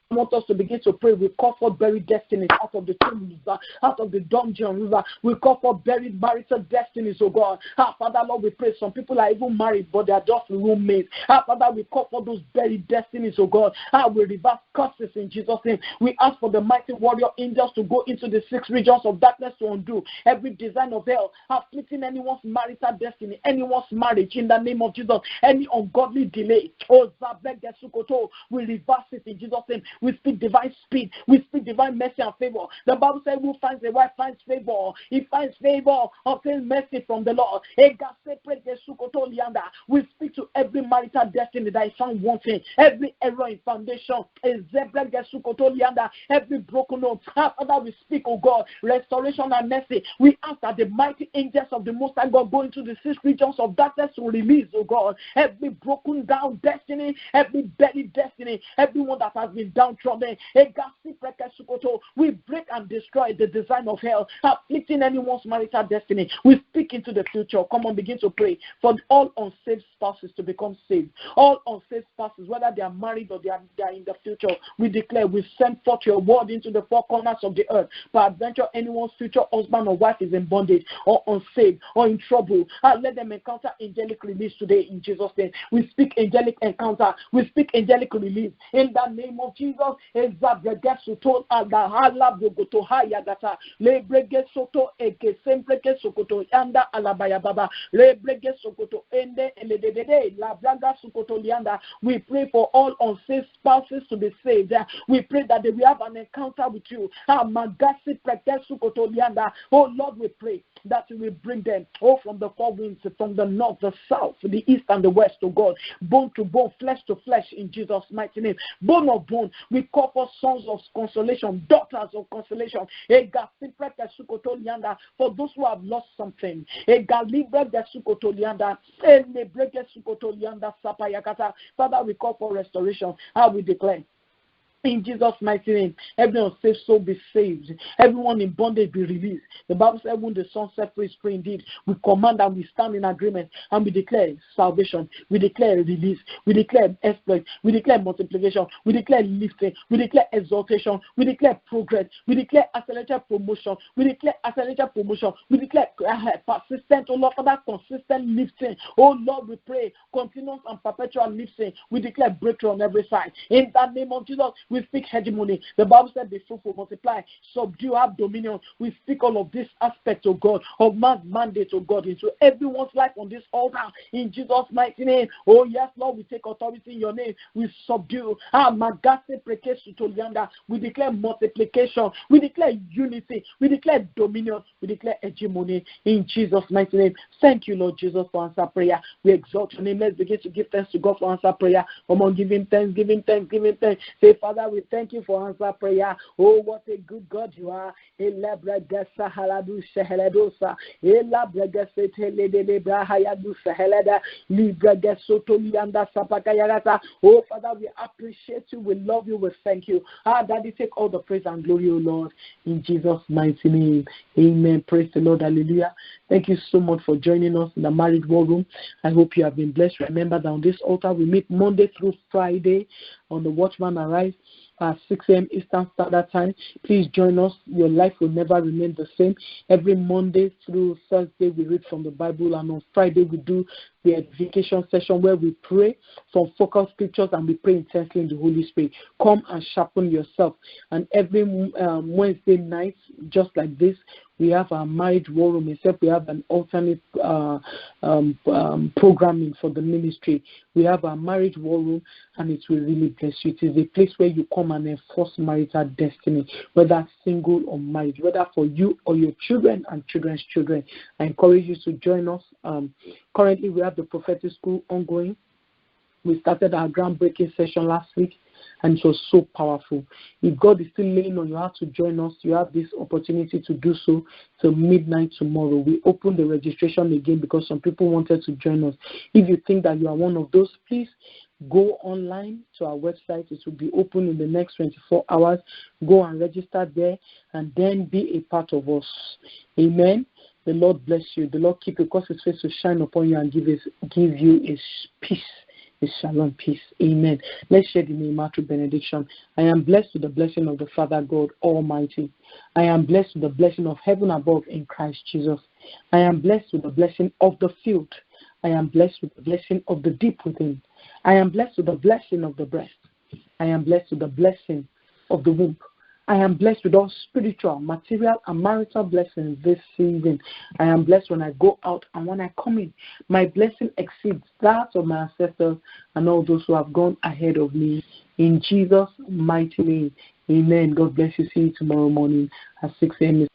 I want us to begin to pray. We call for buried destinies out of the tomb river, out of the dungeon river. We call for buried marital destinies, oh God. Father, Lord, we pray. Some people are even married, but they are just roommates. Father, we call for those buried destinies, oh God. We reverse curses in Jesus' name. We ask for the mighty warrior angels to go into the 6 regions of darkness to undo every design of hell, afflicting anyone's marital destiny, anyone's marriage in the name of Jesus. Any ungodly delay, we reverse it in Jesus' name. We speak divine speed. We speak divine mercy and favor. The Bible says, who finds a wife finds favor. He finds favor, obtains mercy from the Lord. We speak to every marital destiny that is found wanting, every error in foundation, every broken home. Father, we speak, oh God, restoration and mercy. We ask that the mighty angels of the Most High God go into the 6 regions of darkness to release, oh God, every broken down destiny, every buried destiny, everyone that has been downtrodden. We break and destroy the design of hell, afflicting anyone's marital destiny. We speak into the future. Come on, begin to pray for all unsaved spouses to become saved. All unsaved spouses, whether they are married or they are in the future, we declare, we send forth your word into the 4 corners of the earth. Peradventure, anyone's future husband or wife is in bondage or unsaved or in trouble, let them encounter angelic release today in Jesus' name. We speak angelic encounter. We speak angelic release in the name of Jesus. We pray for all unsaved spouses to be saved. We pray that they will have an encounter with you. Oh Lord, we pray that you will bring them from the 4 winds, from the north, the south, the east, and the west, to God, bone to bone, flesh to flesh, in Jesus' mighty name. Bone of bone. We call for sons of consolation, daughters of consolation. For those who have lost something. Father, we call for restoration. How we declare, in Jesus' mighty name, everyone saved soul be saved. Everyone in bondage be released. The Bible says, when the Son set free is free indeed. We command and we stand in agreement and we declare salvation. We declare release. We declare exploit. We declare multiplication. We declare lifting. We declare exaltation. We declare progress. We declare accelerated promotion. We declare accelerated promotion. We declare persistent, oh Lord, for that consistent lifting. Oh Lord, we pray continuous and perpetual lifting. We declare breakthrough on every side. In the name of Jesus, we speak hegemony. The Bible said, be fruitful, multiply, subdue, have dominion. We speak all of this aspect of God, of man's mandate of God, into everyone's life on this altar. In Jesus' mighty name. Oh yes, Lord, we take authority in your name. We subdue. We declare multiplication. We declare unity. We declare dominion. We declare hegemony. In Jesus' mighty name. Thank you, Lord Jesus, for answer prayer. We exalt your name. Let's begin to give thanks to God for answer prayer. Come on, give him thanks, give him thanks, give him thanks. Say, Father, Father, we thank you for answer prayer. Oh, what a good God you are. Oh, Father, we appreciate you. We love you. We thank you. Daddy, take all the praise and glory, oh Lord, in Jesus' mighty name. Amen. Praise the Lord. Hallelujah. Thank you so much for joining us in the Married War Room. I hope you have been blessed. Remember that on this altar, we meet Monday through Friday on the Watchman Arise at 6 a.m. Eastern Standard Time. Please join us. Your life will never remain the same. Every Monday through Thursday, we read from the Bible, and on Friday, we do the edification session where we pray from focused scriptures and we pray intensely in the Holy Spirit. Come and sharpen yourself. And every Wednesday night, just like this, we have our Married War Room, except we have an alternate programming for the ministry. We have our Marriage War Room, and it will really bless you. It is a place where you come and enforce marital destiny, whether single or married, whether for you or your children and children's children. I encourage you to join us. Currently, we have the prophetic school ongoing. We started our groundbreaking session last week, and it was so powerful. If God is still laying on your heart to join us, you have this opportunity to do so till midnight tomorrow. We open the registration again because some people wanted to join us. If you think that you are one of those, please go online to our website. It will be open in the next 24 hours. Go and register there and then be a part of us. Amen. The Lord bless you. The Lord keep you, cause his face to shine upon you and give you his peace. His shalom peace. Amen. Let's share the Nehemiah benediction. I am blessed with the blessing of the Father God Almighty. I am blessed with the blessing of heaven above in Christ Jesus. I am blessed with the blessing of the field. I am blessed with the blessing of the deep within. I am blessed with the blessing of the breast. I am blessed with the blessing of the womb. I am blessed with all spiritual, material, and marital blessings this season. I am blessed when I go out and when I come in. My blessing exceeds that of my ancestors and all those who have gone ahead of me. In Jesus' mighty name, amen. God bless you. See you tomorrow morning at 6 a.m.